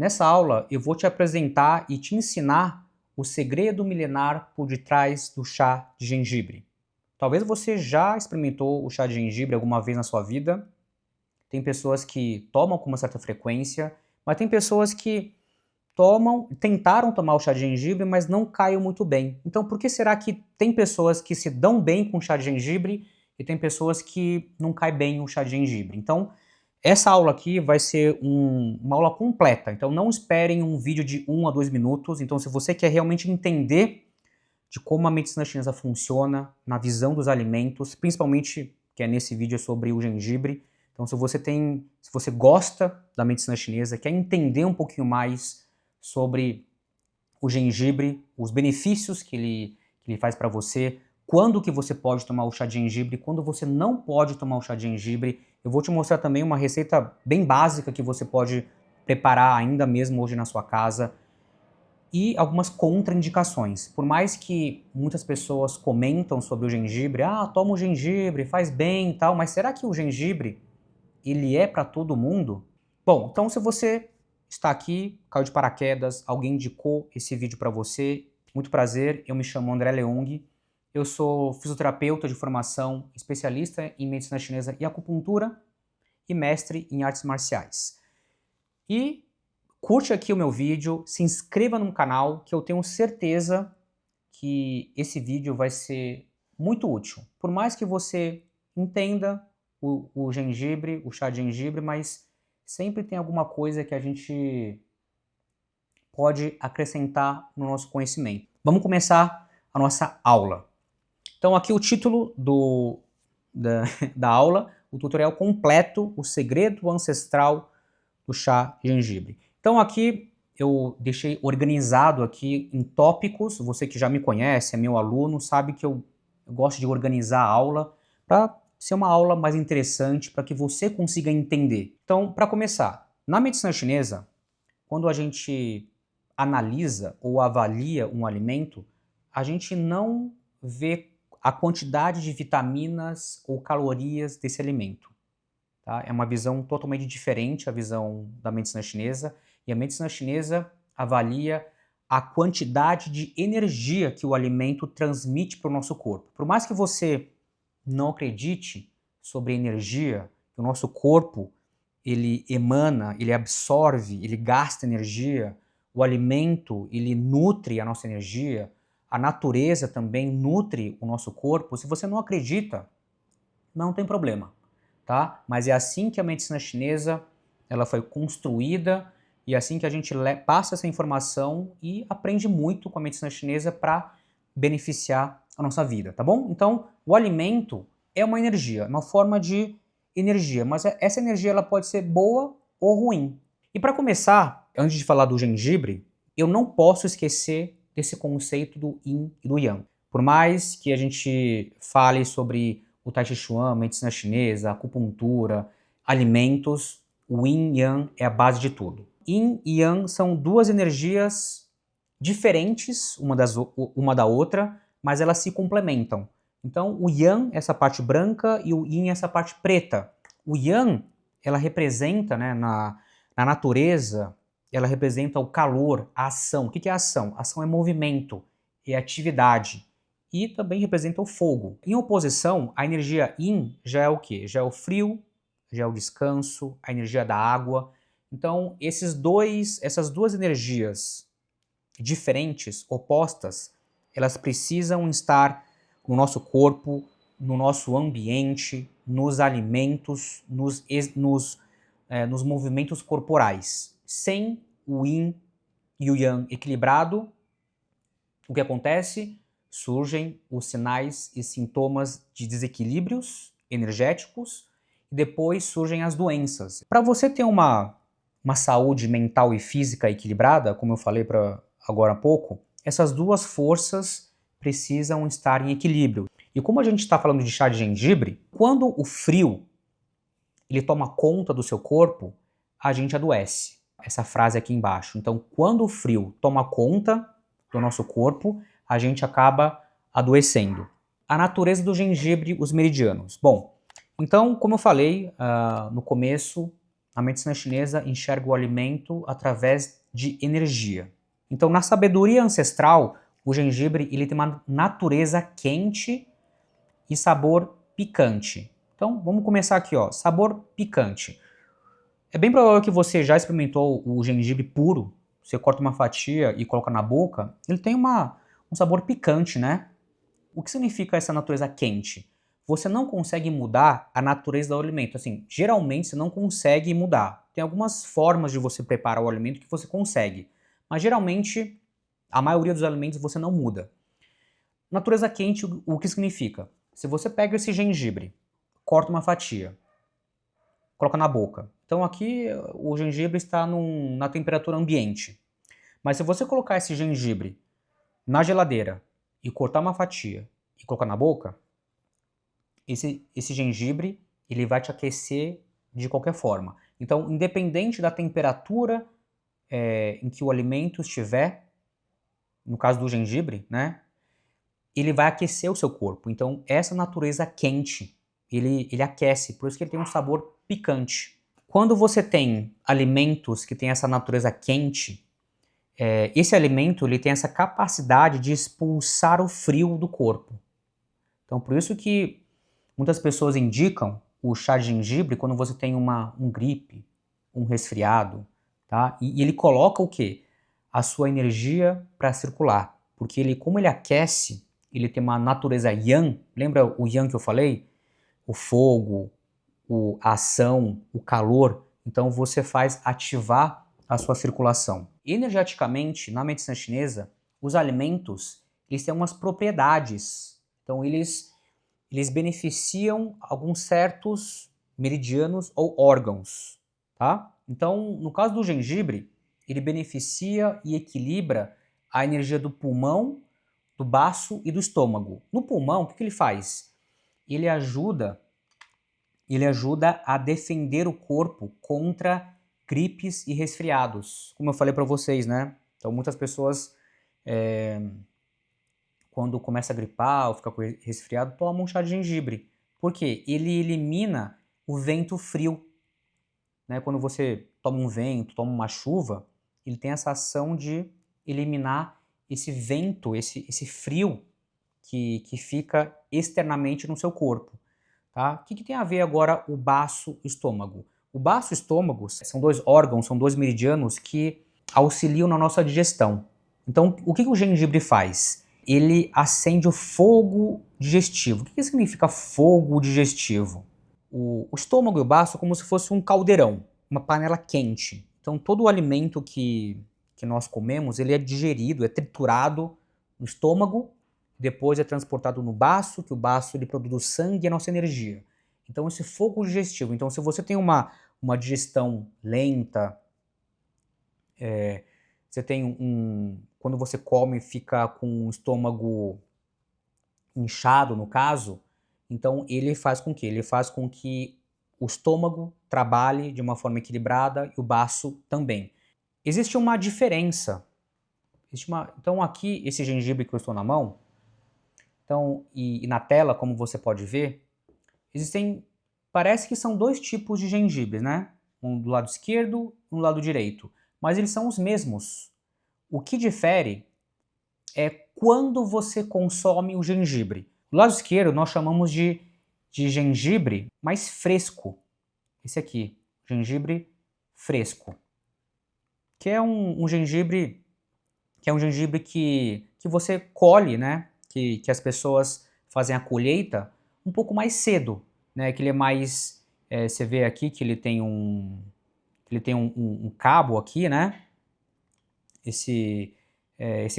Nessa aula eu vou te apresentar e te ensinar o segredo milenar por detrás do chá de gengibre. Talvez você já experimentou o chá de gengibre alguma vez na sua vida. Tem pessoas que tomam com uma certa frequência, mas tem pessoas que tentaram tomar o chá de gengibre, mas não caiu muito bem. Então por que será que tem pessoas que se dão bem com o chá de gengibre e tem pessoas que não cai bem o chá de gengibre? Então essa aula aqui vai ser uma aula completa, então não esperem um vídeo de 1 a 2 minutos. Então se você quer realmente entender de como a medicina chinesa funciona, na visão dos alimentos, principalmente que é nesse vídeo sobre o gengibre. Então se você gosta da medicina chinesa, quer entender um pouquinho mais sobre o gengibre, os benefícios que ele faz para você, quando que você pode tomar o chá de gengibre, quando você não pode tomar o chá de gengibre. Eu vou te mostrar também uma receita bem básica que você pode preparar ainda mesmo hoje na sua casa e algumas contraindicações. Por mais que muitas pessoas comentam sobre o gengibre, toma o gengibre, faz bem e tal, mas será que o gengibre ele é para todo mundo? Bom, então se você está aqui, caiu de paraquedas, alguém indicou esse vídeo para você, muito prazer, eu me chamo André Leung, eu sou fisioterapeuta de formação, especialista em medicina chinesa e acupuntura e mestre em artes marciais. E curte aqui o meu vídeo, se inscreva no canal, que eu tenho certeza que esse vídeo vai ser muito útil. Por mais que você entenda o gengibre, o chá de gengibre, mas sempre tem alguma coisa que a gente pode acrescentar no nosso conhecimento. Vamos começar a nossa aula. Então aqui o título da aula, o tutorial completo, o segredo ancestral do chá de gengibre. Então aqui eu deixei organizado aqui em tópicos. Você que já me conhece, é meu aluno, sabe que eu gosto de organizar a aula para ser uma aula mais interessante, para que você consiga entender. Então, para começar, na medicina chinesa, quando a gente analisa ou avalia um alimento, a gente não vê a quantidade de vitaminas ou calorias desse alimento. Tá? É uma visão totalmente diferente a visão da medicina chinesa, e a medicina chinesa avalia a quantidade de energia que o alimento transmite para o nosso corpo. Por mais que você não acredite sobre energia, que o nosso corpo ele emana, ele absorve, ele gasta energia, o alimento ele nutre a nossa energia, a natureza também nutre o nosso corpo. Se você não acredita, não tem problema, tá? Mas é assim que a medicina chinesa ela foi construída e é assim que a gente passa essa informação e aprende muito com a medicina chinesa para beneficiar a nossa vida, tá bom? Então, o alimento é uma energia, uma forma de energia, mas essa energia ela pode ser boa ou ruim. E para começar, antes de falar do gengibre, eu não posso esquecer desse conceito do yin e do yang. Por mais que a gente fale sobre o Tai Chi Chuan, medicina chinesa, acupuntura, alimentos, o yin e yang é a base de tudo. Yin e yang são duas energias diferentes uma da outra, mas elas se complementam. Então o yang é essa parte branca e o yin é essa parte preta. O yang, ela representa, né, na natureza, ela representa o calor, a ação. O que é ação? Ação é movimento, é atividade. E também representa o fogo. Em oposição, a energia yin já é o quê? Já é o frio, já é o descanso, a energia da água. Então essas duas energias diferentes, opostas, elas precisam estar no nosso corpo, no nosso ambiente, nos alimentos, nos movimentos corporais. Sem o yin e o yang equilibrado, o que acontece? Surgem os sinais e sintomas de desequilíbrios energéticos e depois surgem as doenças. Para você ter uma saúde mental e física equilibrada, como eu falei agora há pouco, essas duas forças precisam estar em equilíbrio. E como a gente está falando de chá de gengibre, quando o frio ele toma conta do seu corpo, a gente adoece. Essa frase aqui embaixo. Então, quando o frio toma conta do nosso corpo, a gente acaba adoecendo. A natureza do gengibre, os meridianos. Bom, então, como eu falei no começo, A medicina chinesa enxerga o alimento através de energia. Então, na sabedoria ancestral, o gengibre ele tem uma natureza quente e sabor picante. Então, vamos começar aqui, ó. Sabor picante. É bem provável que você já experimentou o gengibre puro. Você corta uma fatia e coloca na boca. Ele tem um sabor picante, né? O que significa essa natureza quente? Você não consegue mudar a natureza do alimento. Assim, geralmente você não consegue mudar. Tem algumas formas de você preparar o alimento que você consegue. Mas geralmente, a maioria dos alimentos você não muda. Natureza quente, o que significa? Se você pega esse gengibre, corta uma fatia, coloca na boca. Então aqui o gengibre está na temperatura ambiente. Mas se você colocar esse gengibre na geladeira e cortar uma fatia e colocar na boca, esse gengibre ele vai te aquecer de qualquer forma. Então, independente da temperatura em que o alimento estiver, no caso do gengibre, né, ele vai aquecer o seu corpo. Então, essa natureza quente, ele aquece, por isso que ele tem um sabor picante. Quando você tem alimentos que têm essa natureza quente, esse alimento ele tem essa capacidade de expulsar o frio do corpo. Então, por isso que muitas pessoas indicam o chá de gengibre quando você tem um gripe, um resfriado, tá? E ele coloca o quê? A sua energia para circular, porque ele, como ele aquece, ele tem uma natureza yang. Lembra o yang que eu falei? O fogo, a ação, o calor. Então você faz ativar a sua circulação. Energeticamente, na medicina chinesa, os alimentos eles têm umas propriedades. Então eles beneficiam alguns certos meridianos ou órgãos, tá? Então, no caso do gengibre, ele beneficia e equilibra a energia do pulmão, do baço e do estômago. No pulmão, o que ele faz? Ele ajuda a defender o corpo contra gripes e resfriados, como eu falei para vocês, né? Então, muitas pessoas quando começa a gripar ou fica com resfriado, toma um chá de gengibre. Por quê? Ele elimina o vento frio. Né? Quando você toma um vento, toma uma chuva, ele tem essa ação de eliminar esse vento, esse frio que fica externamente no seu corpo. Tá? O que tem a ver agora o baço e o estômago? O baço e o estômago são dois órgãos, são dois meridianos que auxiliam na nossa digestão. Então, o que o gengibre faz? Ele acende o fogo digestivo. O que significa fogo digestivo? O estômago e o baço é como se fosse um caldeirão, uma panela quente. Então todo o alimento que nós comemos, ele é digerido, é triturado no estômago, depois é transportado no baço, que o baço ele produz o sangue e a nossa energia. Então esse fogo digestivo. Então se você tem uma digestão lenta, você tem quando você come fica com o estômago inchado, no caso, então ele faz com que? Ele faz com que o estômago trabalhe de uma forma equilibrada e o baço também. Existe uma diferença. Então aqui, esse gengibre que eu estou na mão, então, e na tela, como você pode ver, parece que são dois tipos de gengibres, né? Um do lado esquerdo e um do lado direito. Mas eles são os mesmos. O que difere é quando você consome o gengibre. Do lado esquerdo nós chamamos de gengibre mais fresco. Esse aqui, gengibre fresco. Que é um gengibre que você colhe, né? Que as pessoas fazem a colheita um pouco mais cedo, né? Que ele é mais, você vê aqui que ele tem um cabo aqui, né? Esse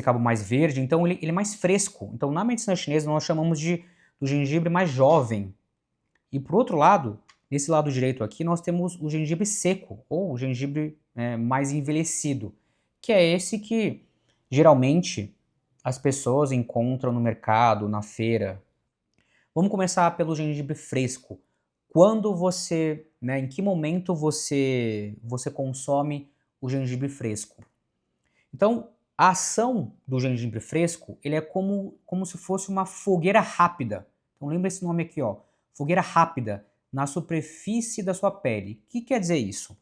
cabo mais verde, então ele é mais fresco. Então na medicina chinesa nós chamamos do gengibre mais jovem. E por outro lado, nesse lado direito aqui, nós temos o gengibre seco, ou o gengibre mais envelhecido, que é esse que geralmente as pessoas encontram no mercado, na feira. Vamos começar pelo gengibre fresco. Quando você, em que momento você consome o gengibre fresco? Então, a ação do gengibre fresco, ele é como se fosse uma fogueira rápida. Então lembra esse nome aqui, ó, fogueira rápida, na superfície da sua pele. O que quer dizer isso?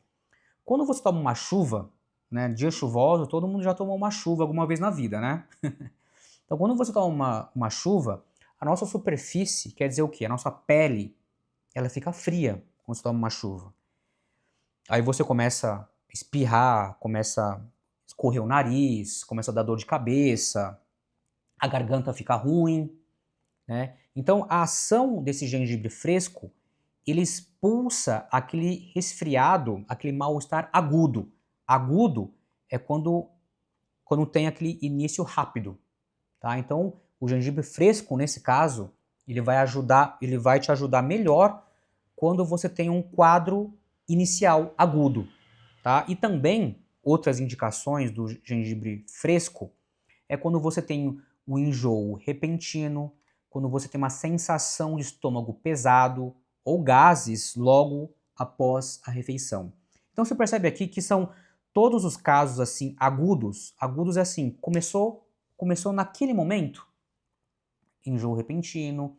Quando você toma uma chuva, né, dia chuvoso, todo mundo já tomou uma chuva alguma vez na vida, né? Então, quando você toma uma chuva, a nossa superfície, quer dizer o quê? A nossa pele, ela fica fria quando você toma uma chuva. Aí você começa a espirrar, começa a escorrer o nariz, começa a dar dor de cabeça, a garganta fica ruim, né? Então, a ação desse gengibre fresco, ele expulsa aquele resfriado, aquele mal-estar agudo. Agudo é quando tem aquele início rápido, tá? Então, o gengibre fresco, nesse caso, ele vai te ajudar melhor quando você tem um quadro inicial agudo, tá? E também outras indicações do gengibre fresco é quando você tem um enjoo repentino, quando você tem uma sensação de estômago pesado ou gases logo após a refeição. Então você percebe aqui que são todos os casos assim agudos. Agudos é assim, começou naquele momento, enjoo repentino,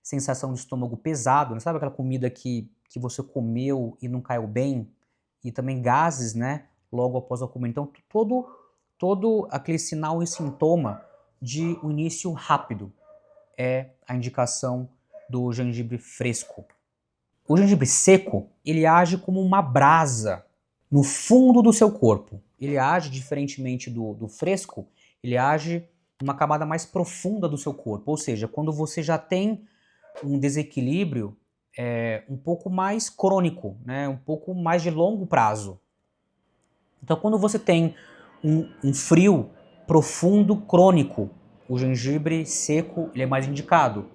sensação de estômago pesado, né? Sabe aquela comida que você comeu e não caiu bem? E também gases, né? Logo após a comida. Então, todo aquele sinal e sintoma de um início rápido é a indicação do gengibre fresco. O gengibre seco, ele age como uma brasa no fundo do seu corpo. Ele age, diferentemente do fresco, ele age numa camada mais profunda do seu corpo. Ou seja, quando você já tem um desequilíbrio um pouco mais crônico, né? Um pouco mais de longo prazo. Então, quando você tem um frio profundo crônico, o gengibre seco ele é mais indicado.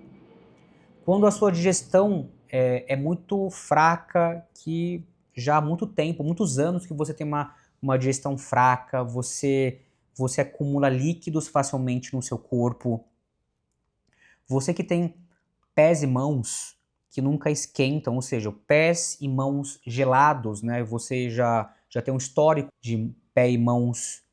Quando a sua digestão é muito fraca, que já há muito tempo, muitos anos que você tem uma digestão fraca, você acumula líquidos facilmente no seu corpo. Você que tem pés e mãos que nunca esquentam, ou seja, pés e mãos gelados, né? Você já tem um histórico de pé e mãos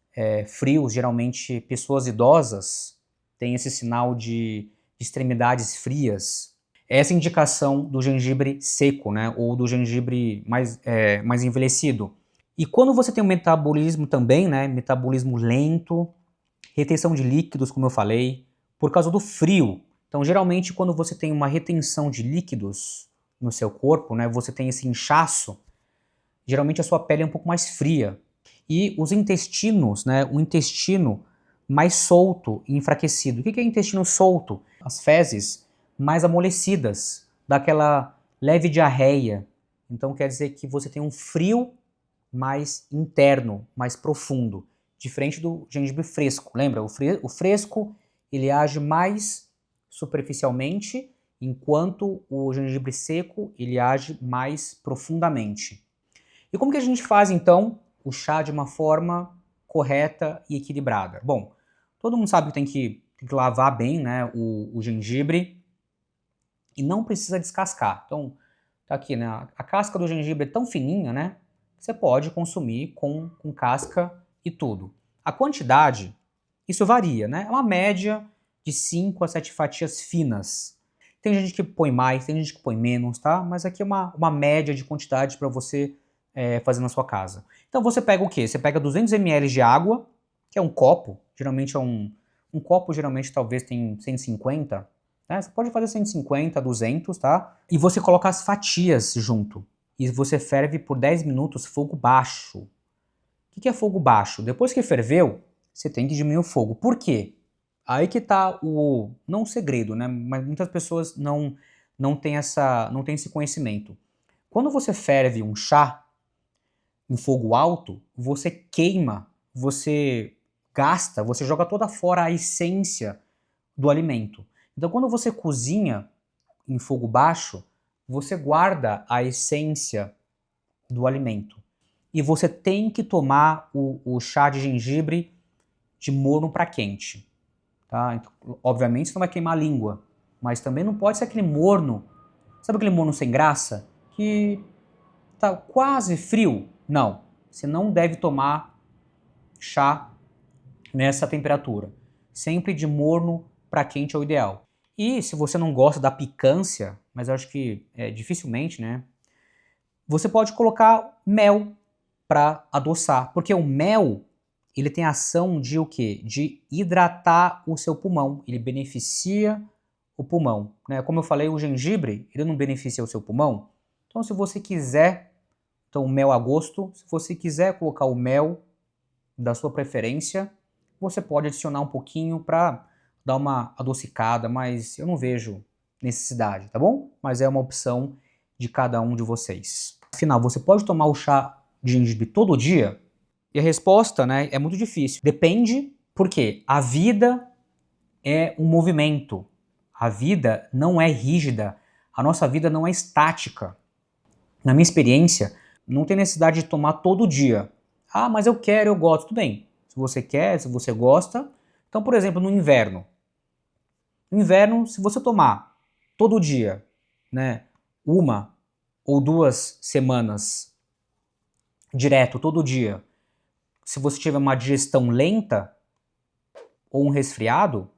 frios, geralmente pessoas idosas têm esse sinal de extremidades frias. Essa indicação do gengibre seco, né? Ou do gengibre mais envelhecido. E quando você tem um metabolismo também, né? Metabolismo lento, retenção de líquidos, como eu falei, por causa do frio. Então, geralmente, quando você tem uma retenção de líquidos no seu corpo, né, você tem esse inchaço, geralmente a sua pele é um pouco mais fria. E os intestinos, né, o intestino mais solto e enfraquecido. O que é intestino solto? As fezes mais amolecidas, daquela leve diarreia. Então, quer dizer que você tem um frio mais interno, mais profundo, diferente do gengibre fresco. Lembra? O fresco ele age mais superficialmente, enquanto o gengibre seco ele age mais profundamente. E como que a gente faz então o chá de uma forma correta e equilibrada? Bom, todo mundo sabe que tem que lavar bem, né, o gengibre e não precisa descascar. Então, tá aqui, né, a casca do gengibre é tão fininha, né, que você pode consumir com casca e tudo. A quantidade, isso varia, né, é uma média de 5 a 7 fatias finas. Tem gente que põe mais, tem gente que põe menos, tá? Mas aqui é uma média de quantidade para você fazer na sua casa. Então você pega o quê? Você pega 200 ml de água, que é um copo, geralmente é um copo, geralmente talvez tem 150, né? Você pode fazer 150, 200, tá? E você coloca as fatias junto. E você ferve por 10 minutos, fogo baixo. O que é fogo baixo? Depois que ferveu, você tem que diminuir o fogo. Por quê? Aí que tá não o segredo, né? Mas muitas pessoas não têm esse conhecimento. Quando você ferve um chá em fogo alto, você queima, você gasta, você joga toda fora a essência do alimento. Então, quando você cozinha em fogo baixo, você guarda a essência do alimento. E você tem que tomar o chá de gengibre de morno para quente. Tá? Então, obviamente você não vai queimar a língua, mas também não pode ser aquele morno, sabe aquele morno sem graça? Que tá quase frio? Não, você não deve tomar chá nessa temperatura. Sempre de morno para quente é o ideal. E se você não gosta da picância, mas eu acho que dificilmente, né? Você pode colocar mel para adoçar, porque o mel, ele tem a ação de o quê? De hidratar o seu pulmão, ele beneficia o pulmão, né? Como eu falei, o gengibre, ele não beneficia o seu pulmão. Então, se você quiser, então o mel a gosto, se você quiser colocar o mel da sua preferência, você pode adicionar um pouquinho para dar uma adocicada, mas eu não vejo necessidade, tá bom? Mas é uma opção de cada um de vocês. Afinal, você pode tomar o chá de gengibre todo dia? E a resposta, né, é muito difícil. Depende, porque a vida é um movimento. A vida não é rígida. A nossa vida não é estática. Na minha experiência, não tem necessidade de tomar todo dia. Ah, mas eu quero, eu gosto. Tudo bem. Se você quer, se você gosta. Então, por exemplo, no inverno. No inverno, se você tomar todo dia, né, 1 ou 2 semanas direto, todo dia, se você tiver uma digestão lenta ou um resfriado,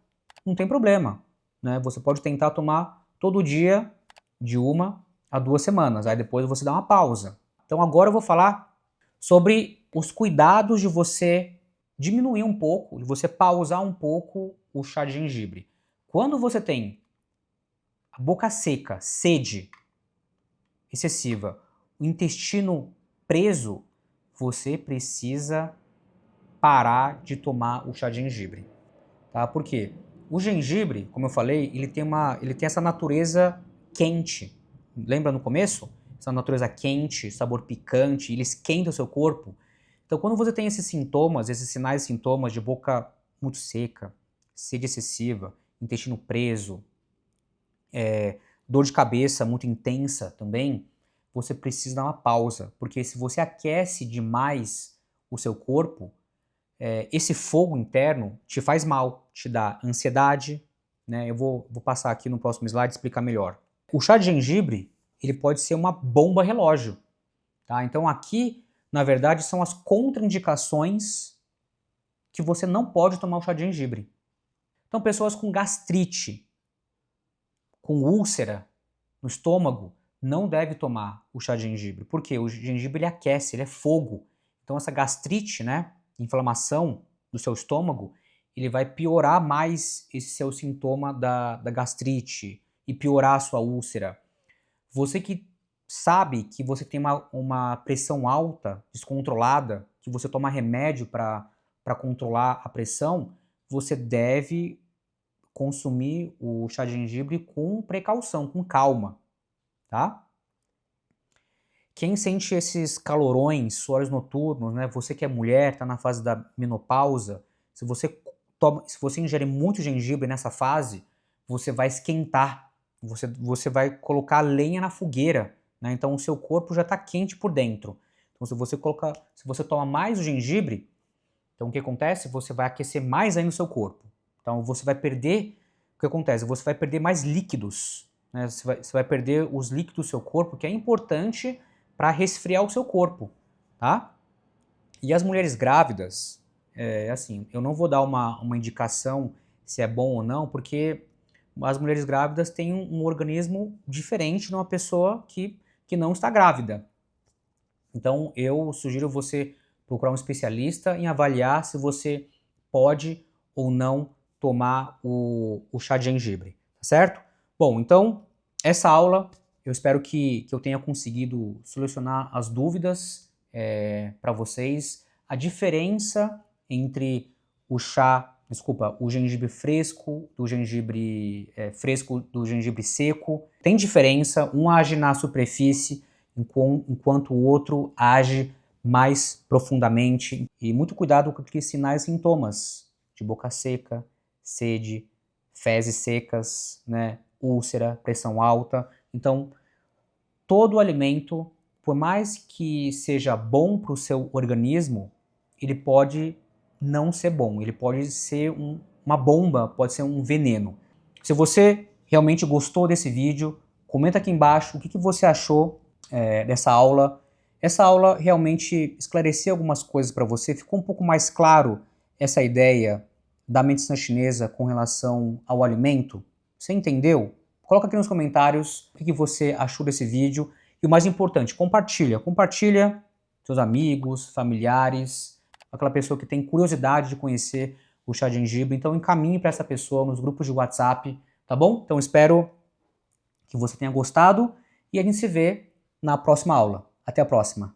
não tem problema, né? Você pode tentar tomar todo dia de 1 a 2 semanas, aí depois você dá uma pausa. Então agora eu vou falar sobre os cuidados de você diminuir um pouco, de você pausar um pouco o chá de gengibre. Quando você tem a boca seca, sede excessiva, o intestino preso, você precisa parar de tomar o chá de gengibre, tá? Por quê? O gengibre, como eu falei, ele tem essa natureza quente. Lembra no começo? Essa natureza quente, sabor picante, ele esquenta o seu corpo. Então, quando você tem esses sintomas, esses sinais e sintomas de boca muito seca, sede excessiva, intestino preso, dor de cabeça muito intensa também, você precisa dar uma pausa, porque se você aquece demais o seu corpo, esse fogo interno te faz mal, te dá ansiedade, né? Eu vou passar aqui no próximo slide e explicar melhor. O chá de gengibre, ele pode ser uma bomba relógio, tá? Então aqui, na verdade, são as contraindicações que você não pode tomar o chá de gengibre. Então pessoas com gastrite, com úlcera no estômago, não deve tomar o chá de gengibre. Por quê? O gengibre ele aquece, ele é fogo. Então essa gastrite, né, inflamação do seu estômago, ele vai piorar mais esse seu sintoma da gastrite e piorar a sua úlcera. Você que sabe que você tem uma pressão alta, descontrolada, que você toma remédio para controlar a pressão, você deve consumir o chá de gengibre com precaução, com calma, tá? Quem sente esses calorões, suores noturnos, né? Você que é mulher, está na fase da menopausa, se você ingere muito gengibre nessa fase, você vai esquentar, você vai colocar lenha na fogueira, né? Então o seu corpo já está quente por dentro. Então se você toma mais o gengibre, então o que acontece? Você vai aquecer mais ainda o seu corpo. Então você vai perder, o que acontece? Você vai perder mais líquidos, né? Você vai perder os líquidos do seu corpo, que é importante para resfriar o seu corpo, tá? E as mulheres grávidas, assim, eu não vou dar uma indicação se é bom ou não, porque as mulheres grávidas têm um organismo diferente de uma pessoa que não está grávida. Então eu sugiro você procurar um especialista em avaliar se você pode ou não tomar o chá de gengibre, tá certo? Bom, então essa aula eu espero que eu tenha conseguido solucionar as dúvidas para vocês. A diferença entre o gengibre fresco do gengibre seco. Tem diferença, um age na superfície, enquanto o outro age mais profundamente. E muito cuidado com aqueles sinais e sintomas de boca seca, sede, fezes secas, né, úlcera, pressão alta. Então, todo alimento, por mais que seja bom para o seu organismo, ele pode não ser bom, ele pode ser uma bomba, pode ser um veneno. Se você realmente gostou desse vídeo, comenta aqui embaixo o que você achou dessa aula. Essa aula realmente esclareceu algumas coisas para você, ficou um pouco mais claro essa ideia da medicina chinesa com relação ao alimento? Você entendeu? Coloca aqui nos comentários o que você achou desse vídeo. E o mais importante, compartilha. Compartilha seus amigos, familiares, aquela pessoa que tem curiosidade de conhecer o chá de gengibre. Então encaminhe para essa pessoa nos grupos de WhatsApp, tá bom? Então espero que você tenha gostado e a gente se vê na próxima aula. Até a próxima!